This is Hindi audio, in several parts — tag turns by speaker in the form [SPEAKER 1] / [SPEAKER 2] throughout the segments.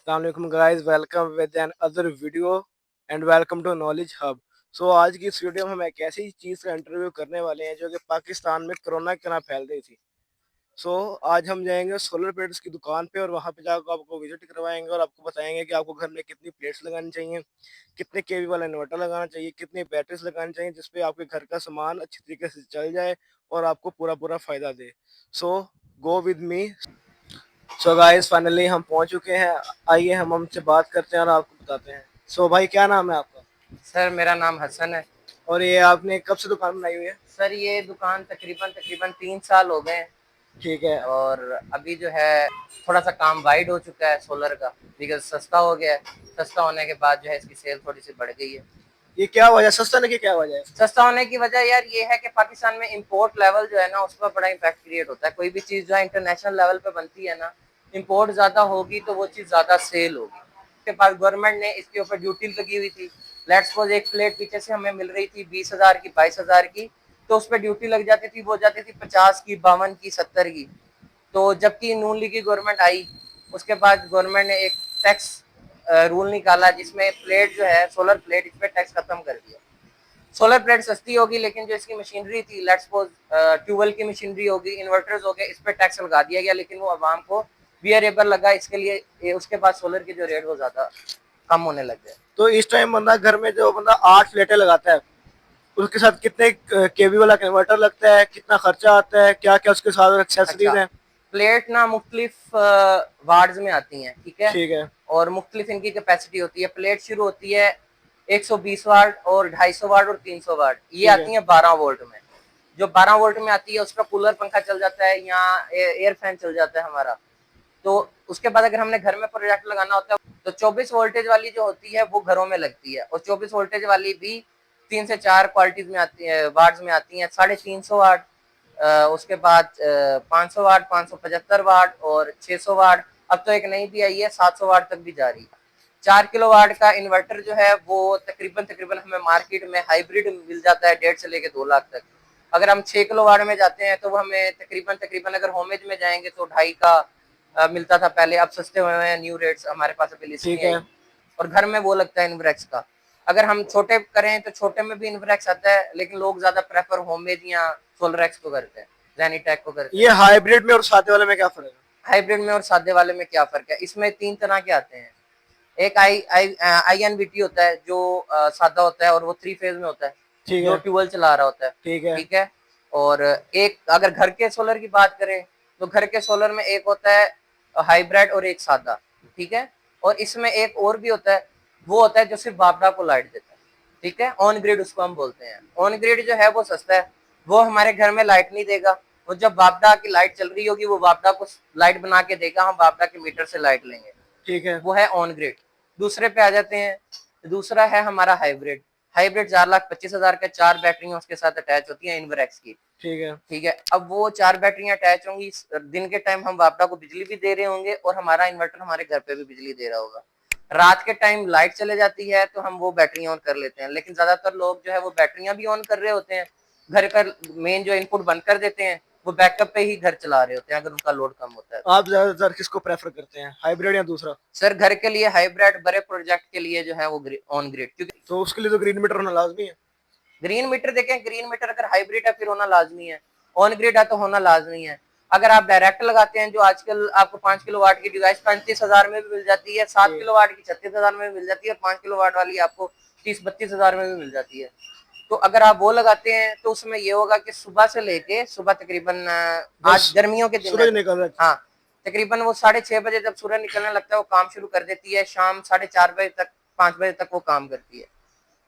[SPEAKER 1] अस्सलाम guys, welcome with another video and welcome to Knowledge Hub. आज की इस वीडियो में हम एक ऐसी चीज़ का इंटरव्यू करने वाले हैं जो कि पाकिस्तान में कोरोना के तरह फैल रही थी। आज हम जाएंगे सोलर प्लेट्स की दुकान पे और वहाँ पे जाकर आपको विजिट करवाएंगे और आपको बताएंगे कि आपको घर में कितनी प्लेट्स लगानी चाहिए, कितने केवी वाला इन्वर्टर लगाना चाहिए, कितनी बैटरीज लगानी चाहिए जिसपे आपके घर का सामान अच्छी तरीके से चल जाए और आपको पूरा पूरा फ़ायदा दे। So go with me. Guys, finally हम पहुंच चुके हैं। आइए हम हमसे बात करते हैं और आपको बताते हैं। भाई, क्या नाम है आपका?
[SPEAKER 2] सर मेरा नाम हसन है।
[SPEAKER 1] और ये आपने कब से दुकान बनाई हुई है?
[SPEAKER 2] सर ये दुकान तकरीबन तकरीबन 3 साल हो गए हैं।
[SPEAKER 1] ठीक है।
[SPEAKER 2] और अभी जो है थोड़ा सा काम वाइड हो चुका है सोलर का, बिकॉज सस्ता हो गया है। सस्ता होने के बाद जो है इसकी सेल थोड़ी सी बढ़ गई है।
[SPEAKER 1] ये क्या वजह, सस्ता नहीं की क्या वजह है?
[SPEAKER 2] सस्ता होने की वजह यार ये है कि पाकिस्तान में इंपोर्ट लेवल जो है ना उस पर बड़ा इम्पैक्ट क्रिएट होता है। कोई भी चीज़ जो है इंटरनेशनल लेवल पे बनती है ना, इंपोर्ट ज़्यादा होगी तो वो चीज़ ज़्यादा सेल होगी। उसके बाद गवर्नमेंट ने इसके ऊपर ड्यूटी लगी हुई थी। लेट्स सपोज एक प्लेट पीछे से हमें मिल रही थी 20,000 की, 22,000 की, तो उस पर ड्यूटी लग जाती थी, वो जाती थी 50 की, 52 की, 70 की। तो जबकि नून लीग की गवर्नमेंट आई, उसके बाद गवर्नमेंट ने एक टैक्स रूल निकाला जिसमें प्लेट जो है सोलर प्लेट, इस पर टैक्स खत्म कर दिया। सोलर प्लेट सस्ती होगी लेकिन जो इसकी मशीनरी थी, लेट्स सपोज ट्यूबवेल की मशीनरी होगी, इन्वर्टर्स हो गए, इस पर टैक्स लगा दिया गया, लेकिन वो आवाम को वियरेबल लगा इसके लिए। उसके बाद सोलर के जो रेट वो ज्यादा कम होने लग गए।
[SPEAKER 1] तो इस टाइम बंदा घर में जो बंदा 8 प्लेटें लगाता है उसके साथ कितने केवी वाला कन्वर्टर लगता है, कितना खर्चा आता है, क्या क्या उसके साथ
[SPEAKER 2] अच्छा,
[SPEAKER 1] एक्सेसरीज हैं?
[SPEAKER 2] प्लेट ना मुख्तलिफ वार्ड्स में आती हैं, ठीक है।
[SPEAKER 1] ठीक है।
[SPEAKER 2] और मुख्तलिफ इनकी कैपेसिटी होती है। प्लेट शुरू होती है 120 वाट और 250 वाट और 300 वाट, ये
[SPEAKER 1] ठीक है।
[SPEAKER 2] आती है 12 वोल्ट में। जो 12 वोल्ट में आती है उसका कूलर पंखा चल जाता है या एयर फैन चल जाता है हमारा। तो उसके बाद अगर हमने घर में प्रोजेक्ट लगाना होता है तो 24 वोल्टेज वाली जो होती है वो घरों में लगती है, और 24 वोल्टेज वाली भी 3 से 4 क्वालिटीज में आती है, वार्ड्स में आती है। 350 वाट, उसके बाद 500 वाट, 575 वाट और 600 वाट। अब तो एक नई भी आई है 700 वाट तक भी जा रही है। 4 किलोवाट का इन्वर्टर जो है वो तकरीबन तकरीबन हमें मार्केट में हाइब्रिड मिल जाता है 1.5 से लेके 2 लाख तक। अगर हम 6 किलोवाट में जाते हैं तो वो हमें तकरीबन तकरीबन, अगर होमेज में जाएंगे तो 2.5 का मिलता था पहले, अब सस्ते हुए हैं, न्यू रेट्स हमारे पास अभी लिस्ट
[SPEAKER 1] ठीक
[SPEAKER 2] नहीं आई।
[SPEAKER 1] है।
[SPEAKER 2] और घर में वो लगता है इन्वरेक्स का। अगर हम छोटे करें तो छोटे में भी इन्वरेक्स आता है, लेकिन लोग ज्यादा प्रेफर होममेड या सोलरेक्स को करते हैं, जेनीटेक को करते हैं।
[SPEAKER 1] ये हाइब्रिड में और सादे वाले में क्या फर्क है?
[SPEAKER 2] हाइब्रिड में और सादे वाले में क्या फर्क है? इसमें 3 तरह के आते हैं। एक आई एन वी टी होता है जो सादा होता है और वो 3 फेज में होता है,
[SPEAKER 1] ठीक
[SPEAKER 2] जो
[SPEAKER 1] है।
[SPEAKER 2] ट्यूबवेल चला रहा होता है,
[SPEAKER 1] ठीक है।
[SPEAKER 2] ठीक है। और एक अगर घर के सोलर की बात करें तो घर के सोलर में एक होता है हाइब्रिड और एक सादा, ठीक है। और इसमें एक और भी होता है, वो होता है जो सिर्फ बापडा को लाइट देता है, ठीक है। ऑन ग्रिड उसको हम बोलते हैं। ऑन ग्रिड जो है वो सस्ता है, वो हमारे घर में लाइट नहीं देगा। वो जब बापडा की लाइट चल रही होगी वो बापडा को लाइट बना के देगा, हम बापडा के मीटर से लाइट लेंगे।
[SPEAKER 1] ठीक है।
[SPEAKER 2] वो है ऑन ग्रिड। दूसरे पे आ जाते हैं। दूसरा है हमारा हाइब्रिड। हाइब्रिड 4,25,000 का, 4 बैटरियां उसके साथ अटैच होती हैं इन्वरेक्स की,
[SPEAKER 1] ठीक है।
[SPEAKER 2] ठीक है। अब वो 4 बैटरियां अटैच होंगी, दिन के टाइम हम वापडा को बिजली भी दे रहे होंगे और हमारा इन्वर्टर हमारे घर पे भी बिजली दे रहा होगा। रात के टाइम लाइट चले जाती है तो हम वो बैटरियां ऑन कर लेते हैं, लेकिन ज्यादातर लोग जो है वो बैटरियां भी ऑन कर रहे होते हैं, घर का मेन जो इनपुट बंद कर देते हैं, वो बैकअप पे ही घर चला रहे होते हैं अगर उनका लोड कम होता है।
[SPEAKER 1] आप ज्यादातर किसको प्रेफर करते हैं, हाइब्रिड या दूसरा?
[SPEAKER 2] सर घर के लिए हाइब्रिड, बड़े प्रोजेक्ट के लिए जो है वो ऑन ग्रिड, क्योंकि
[SPEAKER 1] तो उसके लिए तो ग्रीन मीटर होना लाजमी है।
[SPEAKER 2] ग्रीन मीटर देखें, ग्रीन मीटर अगर हाइब्रिड है फिर होना लाजमी है, ऑन ग्रिड है तो होना लाजमी है। अगर आप डायरेक्ट लगाते हैं, जो आजकल आपको 5 किलोवाट की डिवाइस 35,000 में भी मिल जाती है, 7 किलोवाट की 36,000 में भी मिल जाती है, और 5 किलोवाट वाली आपको 30-32,000 में भी मिल जाती है। तो अगर आप वो लगाते हैं तो उसमें ये होगा कि सुबह से लेके सुबह तकरीबन
[SPEAKER 1] बस
[SPEAKER 2] आज गर्मियों के दिन है
[SPEAKER 1] सूरज
[SPEAKER 2] तो
[SPEAKER 1] निकल रहा है।
[SPEAKER 2] हाँ, तकरीबन वो 6:30 बजे जब सूरज निकलने लगता है वो काम शुरू कर देती है, शाम 4:30 बजे तक, 5 बजे तक वो काम करती है।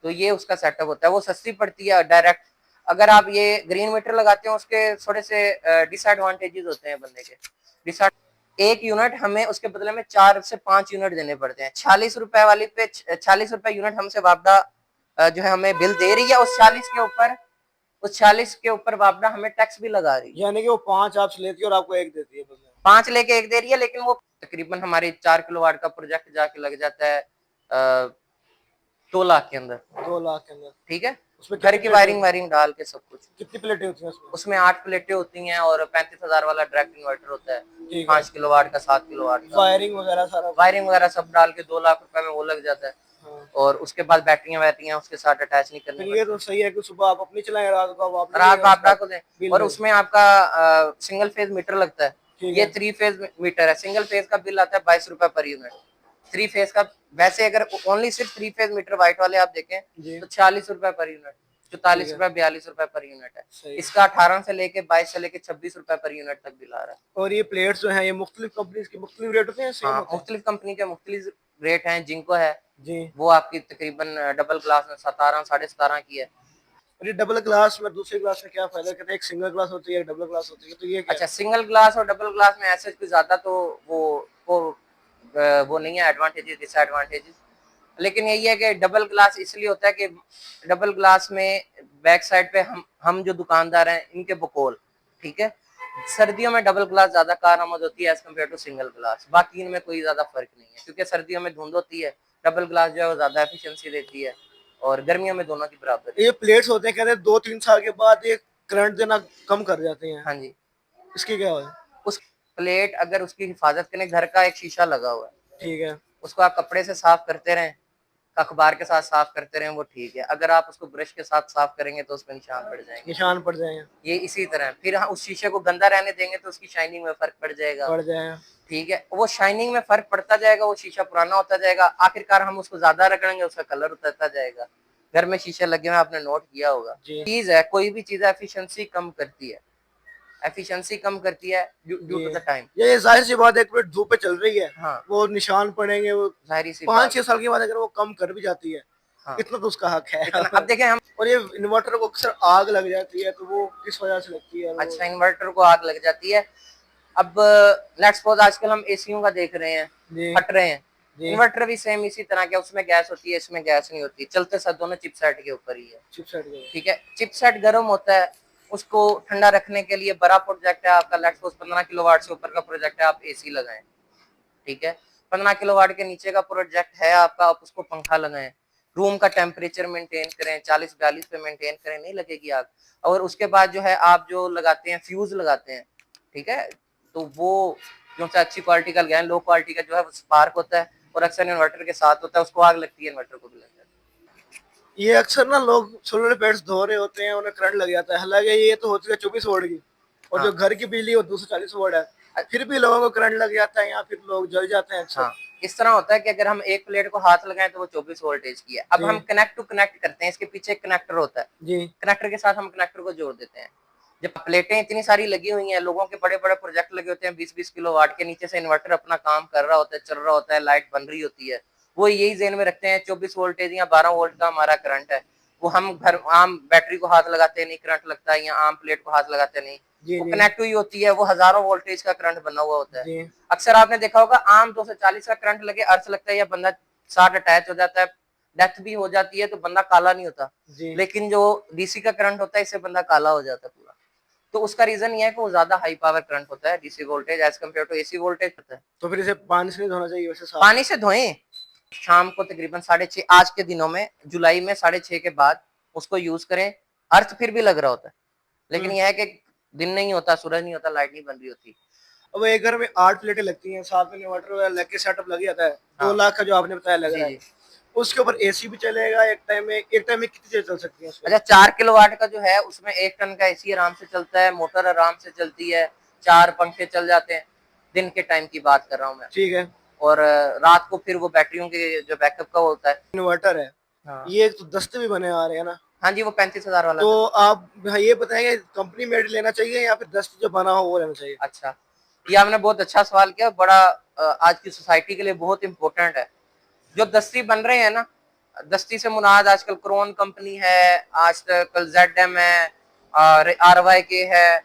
[SPEAKER 2] तो ये उसका सेटअप होता है, वो सस्ती पड़ती है डायरेक्ट। अगर आप ये ग्रीन मीटर लगाते हैं उसके थोड़े से डिसएडवांटेजेस होते हैं बंदे के। एक यूनिट हमें उसके बदले में 4 से 5 यूनिट देने पड़ते हैं। 46 रुपए वाली पे 46 रुपए यूनिट हमसे वापडा जो है हमें बिल दे रही है। उस 40 के ऊपर वापडा हमें टैक्स भी लगा रही है।
[SPEAKER 1] यानी कि वो 5 आपसे लेती है और आपको एक देती है बदले में।
[SPEAKER 2] 5 लेके एक दे रही है, लेकिन वो तकरीबन हमारे 4 किलोवाट का प्रोजेक्ट जाके लग जाता है 2 लाख के अंदर,
[SPEAKER 1] 2 लाख के अंदर।
[SPEAKER 2] ठीक है।
[SPEAKER 1] उसमें
[SPEAKER 2] घर
[SPEAKER 1] कितनी
[SPEAKER 2] की
[SPEAKER 1] प्लेटें
[SPEAKER 2] वायरिंग
[SPEAKER 1] होती
[SPEAKER 2] वायरिंग डाल के सब कुछ।
[SPEAKER 1] कितनी प्लेटें होती हैं उसमें?
[SPEAKER 2] उसमें 8 प्लेटें होती हैं और 35,000 वाला डायरेक्ट इन्वर्टर होता है,
[SPEAKER 1] ठीक है।
[SPEAKER 2] 5 किलोवाट का, 7 किलोवाट का।
[SPEAKER 1] वायरिंग वगैरह सारा कुछ?
[SPEAKER 2] वायरिंग वगैरह सब डाल के 2 लाख रुपए में वो लग जाता है।
[SPEAKER 1] हाँ।
[SPEAKER 2] और उसके बाद बैटरियां वैटरियां उसके साथ अटैच नहीं करनी
[SPEAKER 1] फिर ये
[SPEAKER 2] पड़ती।
[SPEAKER 1] तो सही है कि सुबह आप अपनी चलाएं, रात को आप अपनी
[SPEAKER 2] रात
[SPEAKER 1] लें,
[SPEAKER 2] को आप
[SPEAKER 1] उसका
[SPEAKER 2] को दें।
[SPEAKER 1] बिल
[SPEAKER 2] और
[SPEAKER 1] है।
[SPEAKER 2] उसमें आपका सिंगल फेज मीटर लगता है।
[SPEAKER 1] ठीक
[SPEAKER 2] ये
[SPEAKER 1] है।
[SPEAKER 2] 3 फेज मीटर है। सिंगल फेज का बिल आता है 22 रुपए पर यूनिट। 3 फेज का वैसे अगर ओनली सिर्फ 3 फेज मीटर व्हाइट वाले आप देखें
[SPEAKER 1] जी।
[SPEAKER 2] तो 46 रुपए पर यूनिट,
[SPEAKER 1] ठीक
[SPEAKER 2] 44
[SPEAKER 1] है।
[SPEAKER 2] रुपए, 42 रुपए पर यूनिट है।
[SPEAKER 1] सही।
[SPEAKER 2] इसका 18 से लेके 22 से लेके 26 रुपए पर यूनिट तक बिल आ रहा है।
[SPEAKER 1] और ये प्लेट्स जो हैं ये मुख्तलिफ कंपनीज के मुख्तलिफ रेट होते हैं, सेम
[SPEAKER 2] हाँ,
[SPEAKER 1] होते हैं?
[SPEAKER 2] मुख्तलिफ कंपनी के मुख्तलिफ रेट हैं। जिंको है
[SPEAKER 1] जी।
[SPEAKER 2] वो आपकी तकरीबन डबल ग्लास में 17 17.5 की है।
[SPEAKER 1] और ये डबल ग्लास में दूसरे ग्लास में क्या फायदा? कहते हैं एक सिंगल ग्लास होती है, एक डबल ग्लास होती है, तो ये क्या
[SPEAKER 2] अच्छा,
[SPEAKER 1] है?
[SPEAKER 2] सिंगल ग्लास और डबल ग्लास में ऐसे कुछ ज्यादा तो वो नहीं है एडवांटेजेस डिसएडवांटेजेस। लेकिन यही है कि डबल ग्लास इसलिए होता है कि डबल ग्लास में बैक साइड पे हम जो दुकानदार हैं इनके बकौल, ठीक है। सर्दियों में डबल ग्लास ज्यादा कारआमद होती है as compare to single glass. बाकी इनमें कोई ज्यादा फर्क नहीं है क्योंकि सर्दियों में धुंध होती है, डबल ग्लास जो है वो ज्यादा एफिशिएंसी देती है, और गर्मियों में दोनों की बराबर है।
[SPEAKER 1] ये प्लेट्स होते हैं, कहते हैं 2-3 साल के बाद ये करंट देना कम कर जाते हैं,
[SPEAKER 2] हाँ जी।
[SPEAKER 1] इसकी क्या है?
[SPEAKER 2] उस प्लेट अगर उसकी हिफाजत करने, घर का एक शीशा लगा हुआ है,
[SPEAKER 1] ठीक है।
[SPEAKER 2] उसको आप कपड़े से साफ करते रहें, अखबार के साथ साफ करते रहें, वो ठीक है। अगर आप उसको ब्रश के साथ साफ करेंगे तो उस पर निशान पड़ जाएंगे।
[SPEAKER 1] निशान पड़ जाएंगे।
[SPEAKER 2] ये इसी तरह है। फिर उस शीशे को गंदा रहने देंगे तो उसकी शाइनिंग में फर्क पड़ जाएगा।
[SPEAKER 1] पड़ जाएगा।
[SPEAKER 2] ठीक है, वो शाइनिंग में फर्क पड़ता जाएगा, वो शीशा पुराना होता जाएगा, आखिरकार हम उसको ज्यादा रगड़ेंगे उसका कलर उतरता जाएगा। घर में शीशे लगे हुए आपने नोट किया होगा।
[SPEAKER 1] जी।
[SPEAKER 2] चीज है, कोई भी चीज एफिशिएंसी कम करती है, एफिशिएंसी कम करती है ड्यू
[SPEAKER 1] जी।
[SPEAKER 2] To the time.
[SPEAKER 1] ये जाहिर सी बात है, एक मिनट धूप पे चल रही है,
[SPEAKER 2] हाँ,
[SPEAKER 1] वो निशान पड़ेंगे, वो
[SPEAKER 2] जाहिर सी
[SPEAKER 1] पाँच
[SPEAKER 2] बात।
[SPEAKER 1] छह साल के बाद अगर वो कम कर भी जाती है,
[SPEAKER 2] हाँ,
[SPEAKER 1] इतना तो उसका हक है।
[SPEAKER 2] इतना अब देखें हम।
[SPEAKER 1] और ये इन्वर्टर को अक्सर आग लग जाती है, तो वो किस वजह से लगती है वो?
[SPEAKER 2] अच्छा, इन्वर्टर को आग लग जाती है। अब लेट्स सपोज आजकल हम एसीओ का देख रहे हैं,
[SPEAKER 1] जी।
[SPEAKER 2] फट रहे हैं।
[SPEAKER 1] जी।
[SPEAKER 2] इन्वर्टर भी सेम इसी तरह के, उसमें गैस होती है, इसमें गैस नहीं होती, चलते साथ दोनों चिपसेट के ऊपर ही है।
[SPEAKER 1] चिपसेट के।
[SPEAKER 2] ठीक है, चिपसेट गर्म होता है, उसको ठंडा रखने के लिए बड़ा प्रोजेक्ट है आपका, लेट्स सपोज 15 किलोवाट से ऊपर का प्रोजेक्ट है, आप एसी लगाएं। ठीक है, 15 किलोवाट के नीचे का प्रोजेक्ट है आपका, आप उसको पंखा लगाएं, रूम का टेम्परेचर मेंटेन करें, 40-42 पे मेंटेन करें, नहीं लगेगी आग। और उसके बाद जो है आप जो लगाते हैं, फ्यूज लगाते हैं, ठीक है, तो वो जो सा अच्छी क्वालिटी का लगाएं, लो क्वालिटी का जो है वो स्पार्क होता है और अक्सर इन्वर्टर के साथ होता है, उसको आग लगती है, इन्वर्टर को भी लग जाती
[SPEAKER 1] ये अक्सर ना लोग सोलर पैड्स धो रहे होते हैं, उन्हें करंट लग जाता है, हालांकि ये तो होती है 24 वोल्ट की,
[SPEAKER 2] है।
[SPEAKER 1] और
[SPEAKER 2] हाँ,
[SPEAKER 1] जो घर की बिजली वो 240 वोल्ट है, फिर भी लोगों को करंट लग जाता है, या फिर लोग जल जाते हैं अक्सर।
[SPEAKER 2] हाँ, इस तरह होता है कि अगर हम एक प्लेट को हाथ लगाएं तो वो 24 वोल्टेज की है। अब
[SPEAKER 1] जी।
[SPEAKER 2] हम कनेक्ट टू कनेक्ट करते हैं, इसके पीछे एक कनेक्टर होता है,
[SPEAKER 1] जी।
[SPEAKER 2] कनेक्टर के साथ हम कनेक्टर को जोड़ देते हैं। जब प्लेटें इतनी सारी लगी हुई हैं, लोगों के बड़े बड़े प्रोजेक्ट लगे होते हैं 20-20 किलोवाट के, नीचे से इन्वर्टर अपना काम कर रहा होता है, चल रहा होता है, लाइट बन रही होती है, वो यही जेन में रखते हैं 24 वोल्टेज या 12 वोल्ट का हमारा करंट है, वो हम घर आम बैटरी को हाथ लगाते नहीं करंट लगता है, या आम प्लेट को हाथ लगाते नहीं,
[SPEAKER 1] जी।
[SPEAKER 2] वो
[SPEAKER 1] जी।
[SPEAKER 2] कनेक्ट हुई होती है, वो हजारों वोल्टेज का करंट बना हुआ होता है।
[SPEAKER 1] जी।
[SPEAKER 2] अक्सर आपने देखा होगा आम 240 का करंट लगे अर्थ लगता है या बंदा साथ अटैच हो जाता है, डेथ भी हो जाती है, तो बंदा काला नहीं होता।
[SPEAKER 1] जी।
[SPEAKER 2] लेकिन जो डीसी का करंट होता है इससे बंदा काला हो जाता है पूरा। तो उसका रीजन ये है कि वो ज्यादा हाई पावर करंट होता है, DC voltage as compare to AC voltage होता है।
[SPEAKER 1] तो फिर इसे पानी से नहीं धोना चाहिए वैसे साफ?
[SPEAKER 2] पानी से धोएं, शाम को तकरीबन 6:30, आज के दिनों में जुलाई में 6:30 के बाद उसको यूज करें। अर्थ फिर भी लग रहा होता है, लेकिन यह है कि दिन नहीं होता, सूरज नहीं होता, लाइट नहीं बन रही होती।
[SPEAKER 1] अब एक घर में 8 प्लेटें लगती हैं, साथ में इन्वर्टर वगैरह लग के सेटअप लग जाता है,
[SPEAKER 2] हाँ।
[SPEAKER 1] 2 लाख का जो आपने बताया लग
[SPEAKER 2] जी
[SPEAKER 1] रहा है,
[SPEAKER 2] जी।
[SPEAKER 1] उसके ऊपर एसी भी चलेगा एक टाइम में कितनी देर चल सकती है उसमें?
[SPEAKER 2] अच्छा, 4 किलोवाट का जो है उसमें 1 टन का एसी आराम से चलता है, मोटर आराम से चलती है, 4 पंखे चल जाते हैं। दिन के टाइम की बात कर रहा हूँ मैं।
[SPEAKER 1] ठीक है।
[SPEAKER 2] और रात को फिर वो बैटरियों के जो बैकअप का होता है।
[SPEAKER 1] इन्वर्टर है,
[SPEAKER 2] हाँ,
[SPEAKER 1] ये तो दस्ते भी बने आ रहे हैं ना,
[SPEAKER 2] हाँ जी, वो 35,000 वाला
[SPEAKER 1] तो
[SPEAKER 2] था।
[SPEAKER 1] आप हाँ, ये बताएंगे कंपनी मेड लेना चाहिए या फिर दस्त जो बना हो वो लेना चाहिए?
[SPEAKER 2] अच्छा, ये आपने बहुत अच्छा सवाल किया, बड़ा आज की सोसाइटी के लिए बहुत इंपॉर्टेंट है। जो दस्ती बन रहे हैं ना, दस्ती से मुराद आजकल क्रोन कंपनी है, आज तक ZM है, और RYK है,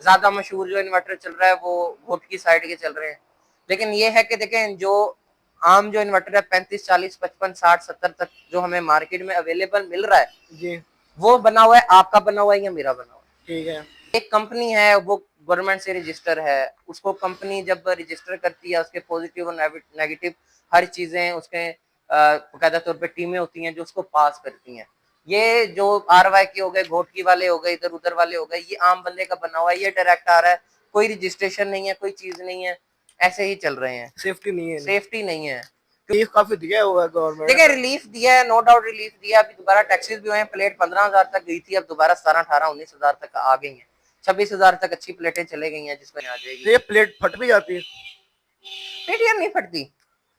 [SPEAKER 2] ज्यादा मशहूर जो इन्वर्टर चल रहा है वो वोट की साइड के चल रहे हैं। लेकिन ये है कि देखें, जो आम जो इन्वर्टर है 35, 40, 55, 60, 70 तक जो हमें मार्केट में अवेलेबल मिल रहा है,
[SPEAKER 1] जी।
[SPEAKER 2] वो बना हुआ है, आपका बना हुआ है या मेरा बना हुआ है।
[SPEAKER 1] ठीक है।
[SPEAKER 2] एक कंपनी है, वो गवर्नमेंट से रजिस्टर है, उसको कंपनी जब रजिस्टर करती है, उसके पॉजिटिव और नेगेटिव हर चीजें उसके बाकायदा तौर पे टीमें होती हैं जो उसको पास करती हैं। ये जो RY के हो गए, घोटकी वाले हो गए, इधर उधर वाले हो गए, ये आम बंदे का बना हुआ है, ये डायरेक्ट आ रहा है, कोई रजिस्ट्रेशन नहीं है, कोई चीज नहीं है, ऐसे ही चल रहे हैं,
[SPEAKER 1] सेफ्टी नहीं है,
[SPEAKER 2] सेफ्टी नहीं है।
[SPEAKER 1] रिलीफ काफी दिया हुआ है गवर्नमेंट
[SPEAKER 2] देखिए
[SPEAKER 1] ने।
[SPEAKER 2] रिलीफ दिया है, नो डाउट रिलीफ दिया, अभी दोबारा टैक्सेस भी हुए हैं, प्लेट 15,000 तक गई थी, अब दोबारा 17, 18, 19,000 तक आ गई है, 26,000 तक अच्छी प्लेटें चले गई हैं जिसमें आ जाएगी।
[SPEAKER 1] तो ये प्लेट फट भी जाती है?
[SPEAKER 2] प्लेट यार नहीं फटती,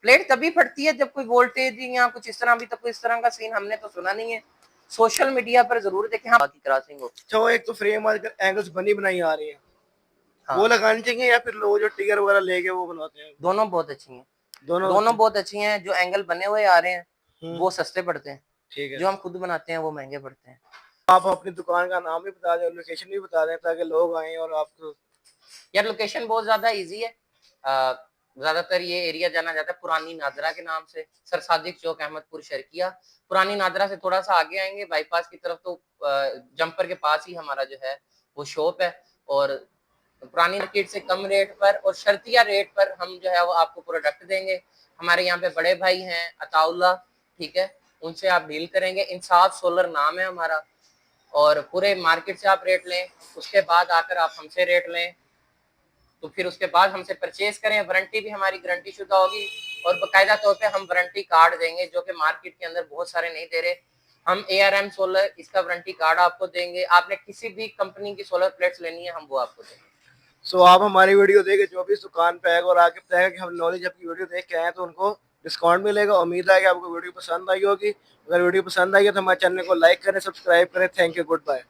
[SPEAKER 2] प्लेट तभी फटती है जब कोई वोल्टेज या कुछ इस तरह, अभी तक कोई इस तरह का सीन हमने तो सुना नहीं है, सोशल मीडिया पर जरूर देखें। हाँ की क्रॉसिंग हो,
[SPEAKER 1] अच्छा, वो एक तो फ्रेम आजकल एंगल्स बनी बनाई आ रही है, वो
[SPEAKER 2] हाँ
[SPEAKER 1] लगानी चाहिए या फिर लोग जो टिगर वगैरह लेके वो बनवाते हैं?
[SPEAKER 2] दोनों बहुत अच्छी हैं,
[SPEAKER 1] दोनों होते
[SPEAKER 2] दोनों
[SPEAKER 1] हैं।
[SPEAKER 2] बहुत अच्छी हैं। जो एंगल बने हुए आ रहे हैं वो सस्ते पड़ते हैं,
[SPEAKER 1] ठीक है।
[SPEAKER 2] जो हम खुद बनाते हैं वो महंगे पड़ते हैं।
[SPEAKER 1] आप अपनी दुकान का नाम भी बता दें, लोकेशन भी बता दें, ताकि लोग आए और आपको।
[SPEAKER 2] यार लोकेशन बहुत ज्यादा इजी है, ज्यादातर ये एरिया जाना जाता है पुरानी नादरा के नाम से, सर सादिक चौक, अहमदपुर, शर्किया। पुरानी नादरा से थोड़ा सा आगे आएंगे बाईपास की तरफ तो जंपर के पास ही हमारा जो है वो शॉप है, और पुरानी मार्केट से कम रेट पर और शर्तिया रेट पर हम जो है वो आपको प्रोडक्ट देंगे। हमारे यहाँ पे बड़े भाई हैं अताउल्ला, ठीक है, उनसे आप डील करेंगे। इंसाफ सोलर नाम है हमारा, और पूरे मार्केट से आप रेट लें, उसके बाद आकर आप हमसे रेट लें, तो फिर उसके बाद हमसे परचेज करें। वारंटी भी हमारी गारंटी शुदा होगी, और बाकायदा तौर पे हम वारंटी कार्ड देंगे जो कि मार्केट के अंदर बहुत सारे नहीं दे रहे। हम ARM सोलर इसका वारंटी कार्ड आपको देंगे, आपने किसी भी कंपनी की सोलर प्लेट्स लेनी है हम वो आपको देंगे।
[SPEAKER 1] सो आप हमारी वीडियो देख के जो भी इस दुकान पे आएगा और आके बताएगा कि हम नॉलेज आपकी वीडियो देख के आए हैं, तो उनको डिस्काउंट मिलेगा। उम्मीद है कि आपको वीडियो पसंद आई होगी। अगर वीडियो पसंद आई है तो हमारे चैनल को लाइक करें, सब्सक्राइब करें। Thank you, good bye.